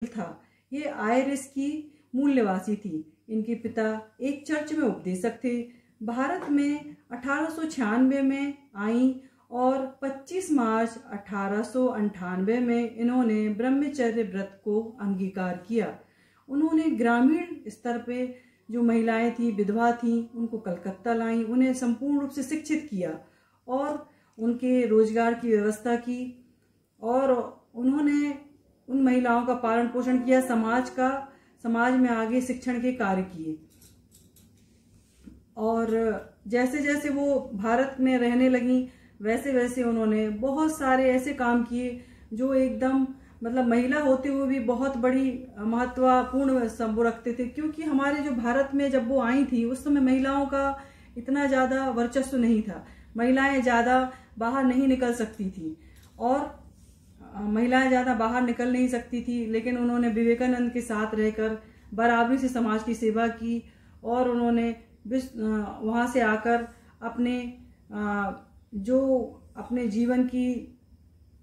था। ये आयरिश की मूल निवासी थी। इनके पिता एक चर्च में उपदेशक थे। भारत में 1896 में आई और 25 मार्च 1898 में इन्होंने ब्रह्मचर्य व्रत को अंगीकार किया। उन्होंने ग्रामीण स्तर पे जो महिलाएं थी, विधवा थी, उनको कलकत्ता लाई, उन्हें संपूर्ण रूप से शिक्षित किया और उनके रोजगार की व्यवस्था की और उन्होंने उन महिलाओं का पालन पोषण किया, समाज में आगे शिक्षण के कार्य किए। और जैसे जैसे वो भारत में रहने लगी वैसे वैसे उन्होंने बहुत सारे ऐसे काम किए जो एकदम मतलब महिला होते हुए भी बहुत बड़ी महत्वपूर्ण वो रखते थे, क्योंकि हमारे जो भारत में जब वो आई थी उस समय महिलाओं का इतना ज्यादा वर्चस्व नहीं था। महिलाएं ज्यादा बाहर नहीं निकल सकती थी और महिलाएं ज्यादा बाहर निकल नहीं सकती थी, लेकिन उन्होंने विवेकानंद के साथ रहकर बराबरी से समाज की सेवा की और उन्होंने वहां से आकर अपने जीवन की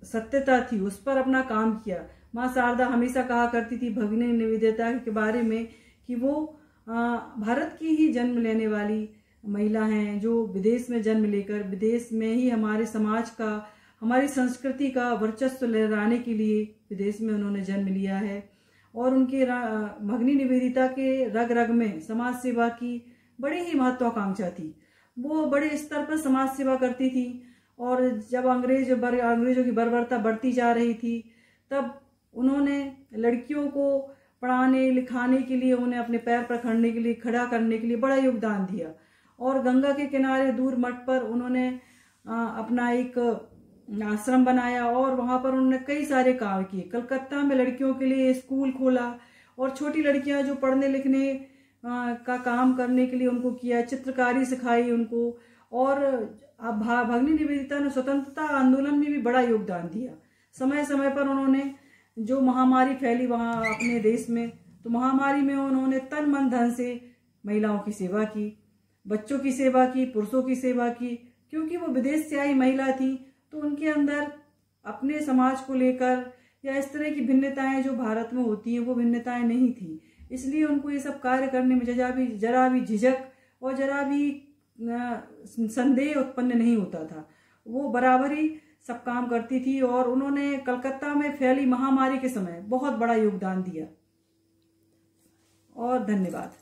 सत्यता थी उस पर अपना काम किया। माँ शारदा हमेशा कहा करती थी भगिनी निवेदिता के बारे में कि वो भारत की ही जन्म लेने वाली महिला हैं, जो विदेश में जन्म लेकर विदेश में ही हमारे समाज का, हमारी संस्कृति का वर्चस्व लहराने के लिए विदेश में उन्होंने जन्म लिया है। और उनके भगिनी निवेदिता के रग रग में समाज सेवा की बड़ी ही महत्वाकांक्षा थी। वो बड़े स्तर पर समाज सेवा करती थी और जब अंग्रेजों की बर्बरता बढ़ती जा रही थी तब उन्होंने लड़कियों को पढ़ाने लिखाने के लिए, उन्हें अपने पैर पर खड़ने के लिए, खड़ा करने के लिए बड़ा योगदान दिया। और गंगा के किनारे दूर मठ पर उन्होंने अपना एक आश्रम बनाया और वहां पर उन्होंने कई सारे काम किए। कलकत्ता में लड़कियों के लिए स्कूल खोला और छोटी लड़कियां जो पढ़ने लिखने का काम करने के लिए उनको किया, चित्रकारी सिखाई उनको। और भगिनी निवेदिता ने स्वतंत्रता आंदोलन में भी बड़ा योगदान दिया। समय समय पर उन्होंने जो महामारी फैली वहां अपने देश में, तो महामारी में उन्होंने तन मन धन से महिलाओं की सेवा की, बच्चों की सेवा की, पुरुषों की सेवा की। क्योंकि वो विदेश से आई महिला थी तो उनके अंदर अपने समाज को लेकर या इस तरह की भिन्नताएं जो भारत में होती हैं वो भिन्नताएं नहीं थी, इसलिए उनको ये सब कार्य करने में जरा भी झिझक और जरा भी संदेह उत्पन्न नहीं होता था। वो बराबर ही सब काम करती थी और उन्होंने कलकत्ता में फैली महामारी के समय बहुत बड़ा योगदान दिया। और धन्यवाद।